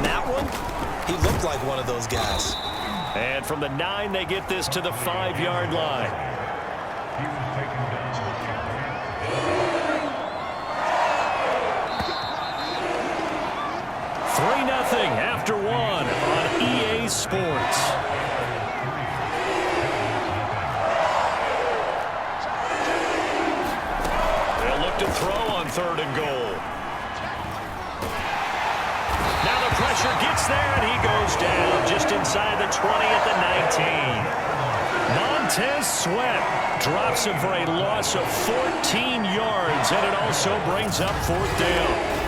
on that one, he looked like one of those guys. And from the 9, they get this to the 5-yard line. Nothing after 1 on EA Sports. They'll look to throw on 3rd and goal. Now the pressure gets there, and he goes down just inside the 20 at the 19. Montez Sweat drops him for a loss of 14 yards, and it also brings up 4th down.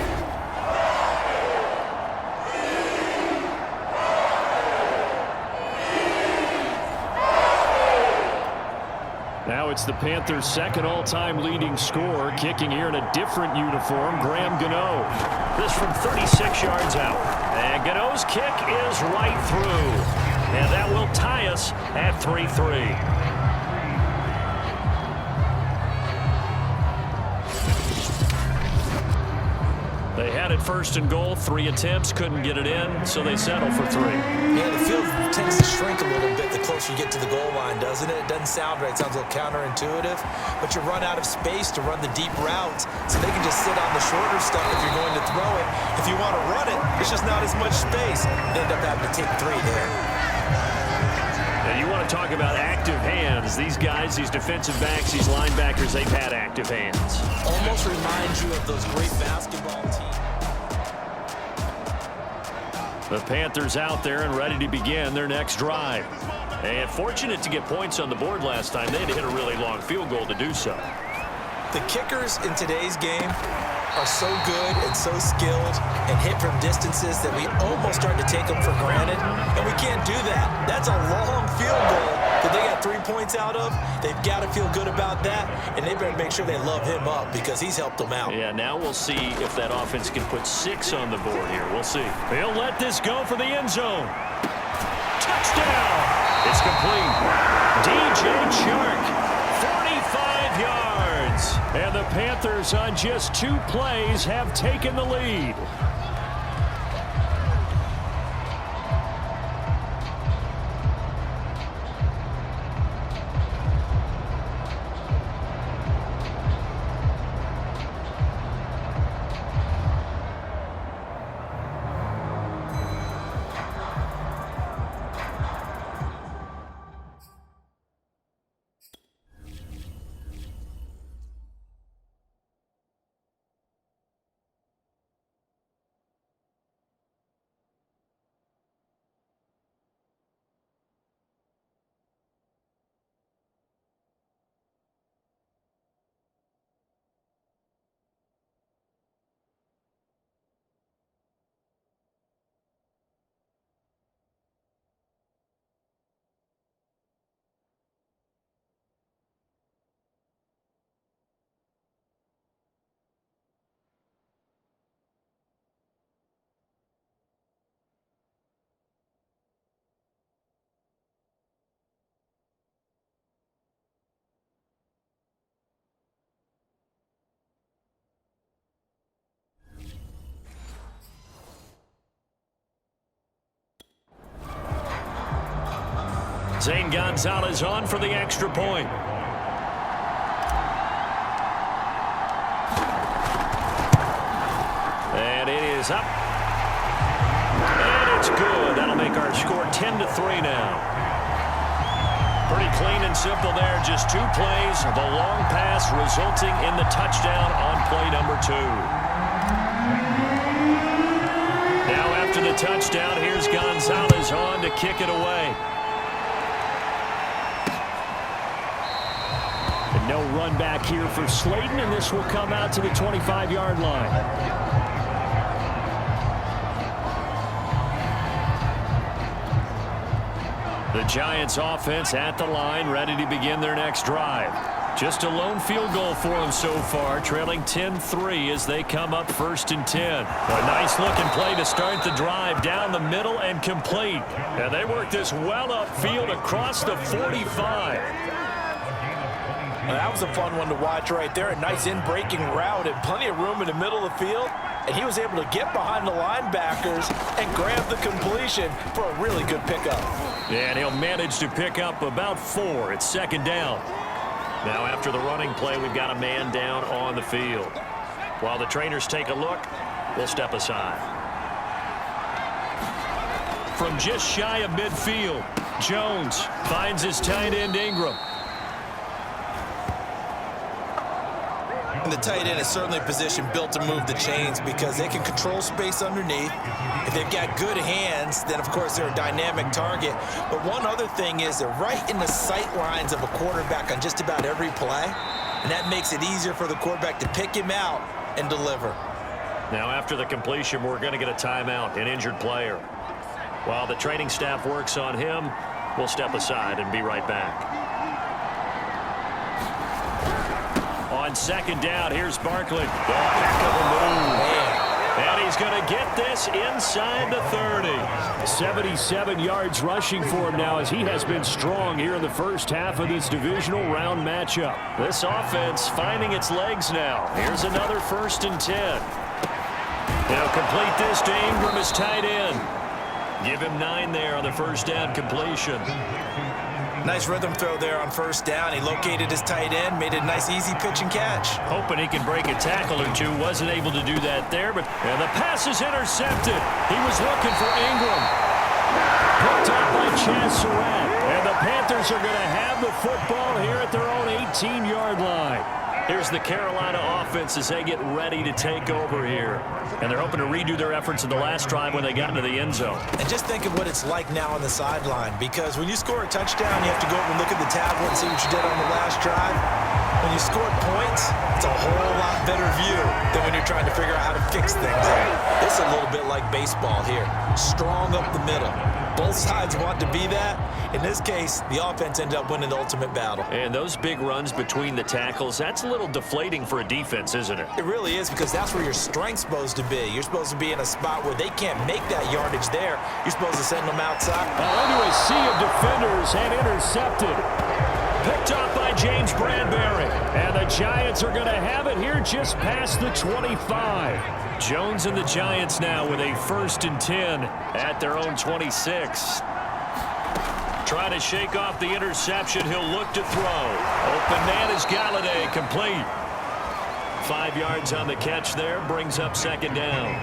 Now it's the Panthers' 2nd all-time leading scorer, kicking here in a different uniform, Graham Gano. This from 36 yards out. And Gano's kick is right through. And that will tie us at 3-3. They had it 1st and goal, 3 attempts, couldn't get it in, so they settle for 3. Yeah, the field tends to shrink a little bit the closer you get to the goal line, doesn't it? It doesn't sound right. It sounds a little counterintuitive, but you run out of space to run the deep routes, so they can just sit on the shorter stuff if you're going to throw it. If you want to run it, it's just not as much space. They end up having to take 3 there. And you want to talk about active hands. These guys, these defensive backs, these linebackers, they've had active hands. Almost reminds you of those great basketball teams. The Panthers out there and ready to begin their next drive. And fortunate to get points on the board last time. They had to hit a really long field goal to do so. The kickers in today's game are so good and so skilled and hit from distances that we almost start to take them for granted, and we can't do that. That's a long field goal that they got 3 points out of. They've got to feel good about that, and they better make sure they love him up because he's helped them out. Yeah, now we'll see if that offense can put 6 on the board here. We'll see. He'll let this go for the end zone. Touchdown! It's complete. DJ Chark, 45 yards. And the Panthers on just 2 plays have taken the lead. Zane Gonzalez on for the extra point. And it is up. And it's good. That'll make our score 10-3 now. Pretty clean and simple there. Just 2 plays. The long pass resulting in the touchdown on play number 2. Now after the touchdown, here's Gonzalez on to kick it away. No run back here for Slayton, and this will come out to the 25-yard line. The Giants offense at the line, ready to begin their next drive. Just a lone field goal for them so far, trailing 10-3 as they come up 1st and 10. A nice looking play to start the drive down the middle and complete. And they work this well upfield across the 45. Well, that was a fun one to watch right there. A nice in-breaking route and plenty of room in the middle of the field. and he was able to get behind the linebackers and grab the completion for a really good pickup. Yeah, and he'll manage to pick up about 4. It's second down. Now after the running play, we've got a man down on the field. While the trainers take a look, we'll step aside. From just shy of midfield, Jones finds his tight end Ingram. And the tight end is certainly a position built to move the chains because they can control space underneath. If they've got good hands, then of course they're a dynamic target. But one other thing is they're right in the sight lines of a quarterback on just about every play. And that makes it easier for the quarterback to pick him out and deliver. Now after the completion, we're going to get a timeout, an injured player. While the training staff works on him, we'll step aside and be right back. On second down, here's Barkley. Oh, heck of a move. And he's going to get this inside the 30. 77 yards rushing for him now as he has been strong here in the first half of this divisional round matchup. This offense finding its legs now. Here's another 1st and 10. They'll complete this to Ingram as tight end. Give him 9 there on the first down completion. Nice rhythm throw there on first down. He located his tight end, made a nice easy pitch and catch. Hoping he can break a tackle or two. Wasn't able to do that there, but and the pass is intercepted. He was looking for Ingram. Picked up by Chaz Surratt. And the Panthers are going to have the football here at their own 18-yard line. Here's the Carolina offense as they get ready to take over here. And they're hoping to redo their efforts in the last drive when they got into the end zone. And just think of what it's like now on the sideline, because when you score a touchdown, you have to go over and look at the tablet and see what you did on the last drive. When you scored points, it's a whole lot better view than when you're trying to figure out how to fix things out. This is a little bit like baseball here. Strong up the middle. Both sides want to be that. In this case, the offense ended up winning the ultimate battle. And those big runs between the tackles, that's a little deflating for a defense, isn't it? It really is, because that's where your strength's supposed to be. You're supposed to be in a spot where they can't make that yardage there. You're supposed to send them outside. Into a sea of defenders and intercepted. Picked up by James Bradbury. And the Giants are going to have it here just past the 25. Jones and the Giants now with a 1st and 10 at their own 26. Trying to shake off the interception. He'll look to throw. Open man is Galladay, complete. 5 yards on the catch there. Brings up second down.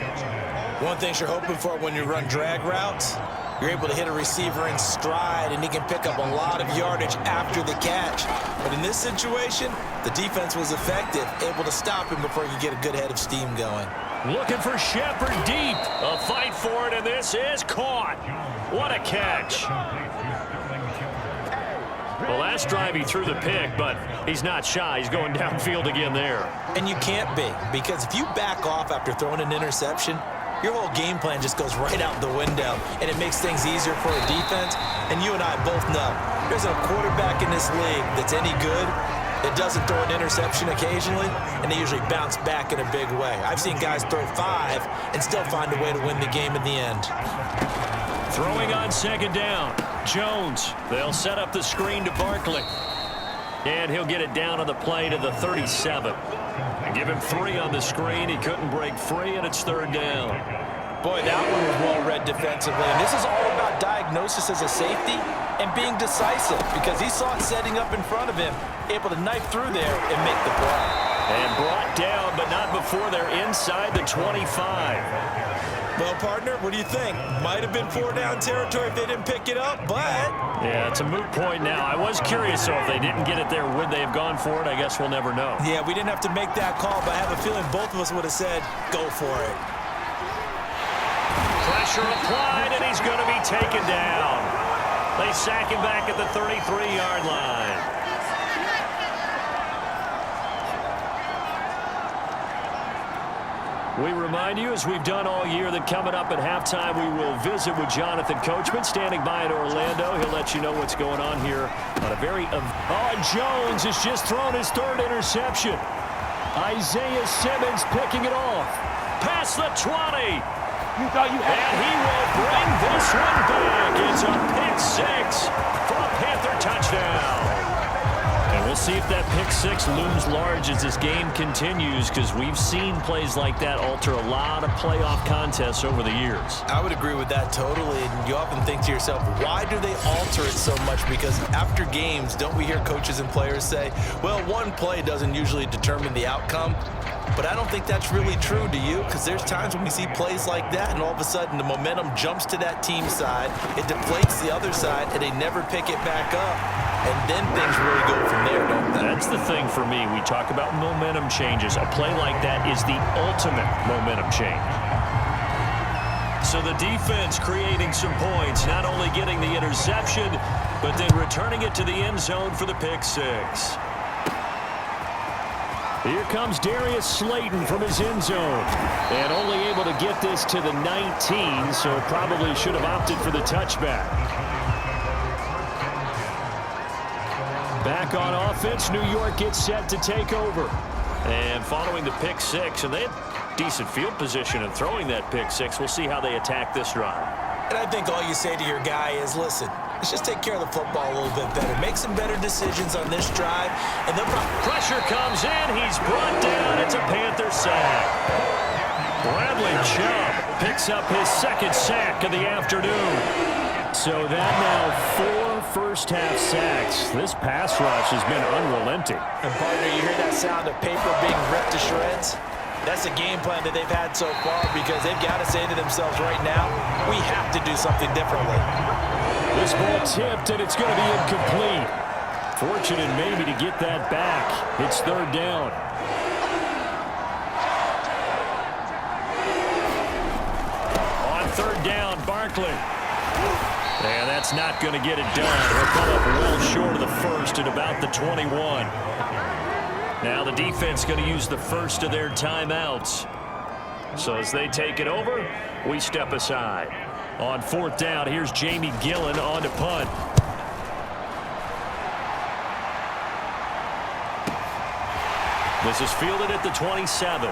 One thing you're hoping for when you run drag routes, you're able to hit a receiver in stride, and he can pick up a lot of yardage after the catch. But in this situation, the defense was effective, able to stop him before he could get a good head of steam going. Looking for Shepard deep. A fight for it, and this is caught. What a catch. Well, last drive he threw the pick, but he's not shy. He's going downfield again there. And you can't be, because if you back off after throwing an interception, your whole game plan just goes right out the window, and it makes things easier for a defense. And you and I both know there's a quarterback in this league that's any good that doesn't throw an interception occasionally, and they usually bounce back in a big way. I've seen guys throw 5 and still find a way to win the game in the end. Throwing on second down, Jones. They'll set up the screen to Barkley. And he'll get it down on the play to the 37. And give him 3 on the screen. He couldn't break free, and it's third down. Boy, that one was well read defensively. And this is all about diagnosis as a safety and being decisive, because he saw it setting up in front of him, able to knife through there and make the play. And brought down, but not before they're inside the 25. Well, partner, what do you think? Might have been 4-down territory if they didn't pick it up, but... Yeah, it's a moot point now. I was curious, so if they didn't get it there, would they have gone for it? I guess we'll never know. Yeah, we didn't have to make that call, but I have a feeling both of us would have said, go for it. Pressure applied, and he's going to be taken down. They sack him back at the 33-yard line. We remind you, as we've done all year, that coming up at halftime, we will visit with Jonathan Coachman, standing by in Orlando. He'll let you know what's going on here on a very... Jones has just thrown his 3rd interception. Isaiah Simmons picking it off. Past the 20. And he will bring this one back. It's a pick 6 for a Panther touchdown. And we'll see if that pick six looms large as this game continues, because we've seen plays like that alter a lot of playoff contests over the years. I would agree with that totally. And you often think to yourself, why do they alter it so much? Because after games, don't we hear coaches and players say, well, one play doesn't usually determine the outcome? But I don't think that's really true, do you? Because there's times when we see plays like that, and all of a sudden the momentum jumps to that team side, it deflates the other side, and they never pick it back up. And then things really go from there, don't they? That's the thing for me. We talk about momentum changes. A play like that is the ultimate momentum change. So the defense creating some points, not only getting the interception, but then returning it to the end zone for the pick six. Here comes Darius Slayton from his end zone. And only able to get this to the 19, so probably should have opted for the touchback. Back on offense, New York gets set to take over. And following the pick six, and they had decent field position in throwing that pick six. We'll see how they attack this drive. And I think all you say to your guy is, listen, let's just take care of the football a little bit better. Make some better decisions on this drive. And they'll pressure comes in. He's brought down. It's a Panther sack. Bradley Chubb picks up his second sack of the afternoon. So that now 4 first-half sacks. This pass rush has been unrelenting. And partner, you hear that sound of paper being ripped to shreds? That's the game plan that they've had so far, because they've got to say to themselves right now, we have to do something differently. This ball tipped, and it's going to be incomplete. Fortunate maybe to get that back. It's third down. On third down, Barkley. And that's not going to get it done. He'll come up well short of the first at about the 21. Now the defense going to use the first of their timeouts. So as they take it over, we step aside. On fourth down, here's Jamie Gillen on to punt. This is fielded at the 27.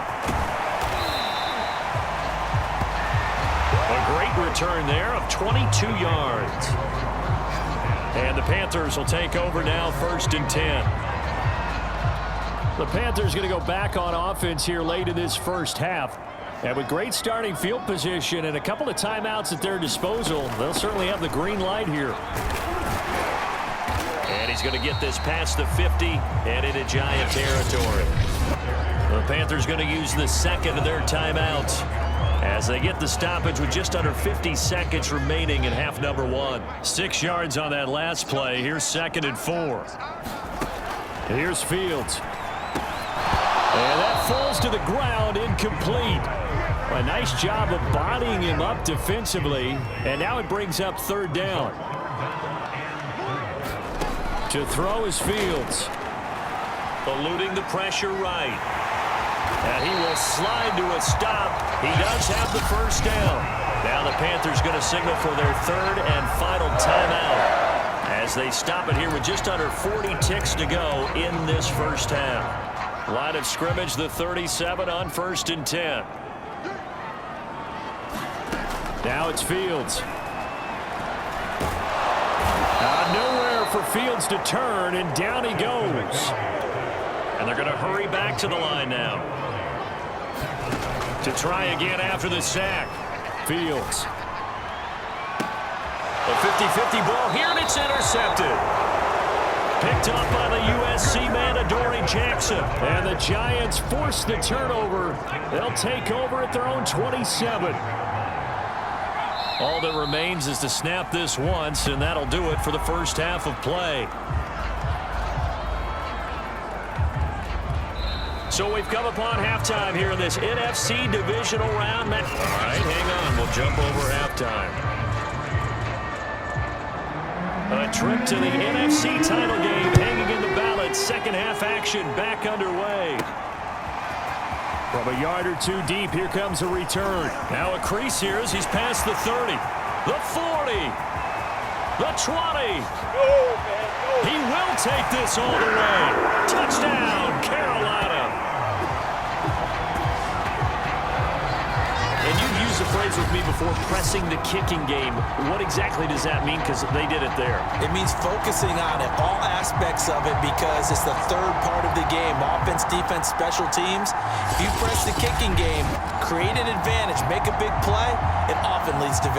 A great return there of 22 yards. And the Panthers will take over now, 1st and 10. The Panthers going to go back on offense here late in this first half. And with great starting field position and a couple of timeouts at their disposal, they'll certainly have the green light here. And he's going to get this past the 50 and into Giant territory. The Panthers going to use the second of their timeouts as they get the stoppage with just under 50 seconds remaining in half number 1. 6 yards on that last play. Here's 2nd and 4. Here's Fields. And that falls to the ground, incomplete. A nice job of bodying him up defensively. And now it brings up third down. To throw is Fields. Eluding the pressure right. And he will slide to a stop. He does have the first down. Now the Panthers going to signal for their third and final timeout as they stop it here with just under 40 ticks to go in this first half. Line of scrimmage, the 37 on 1st and 10. Now it's Fields. Nowhere for Fields to turn, and down he goes. And they're going to hurry back to the line now. To try again after the sack. Fields. A 50-50 ball here, and it's intercepted. Picked up by the USC man, Adoree Jackson. And the Giants force the turnover. They'll take over at their own 27. All that remains is to snap this once, and that'll do it for the first half of play. So we've come upon halftime here in this NFC divisional round. All right, hang on. We'll jump over halftime. A trip to the NFC title game hanging in the balance. Second half action back underway. From a yard or two deep, here comes a return. Now a crease here as he's past the 30. The 40. The 20. He will take this all the way. Touchdown, Carolina. And you've used the phrase with me before, pressing the kicking game. What exactly does that mean? Because they did it there. It means focusing on it, all aspects of it, because it's the third part of the game. Offense, defense, special teams. If you press the kicking game, create an advantage, make a big play, it often leads to victory.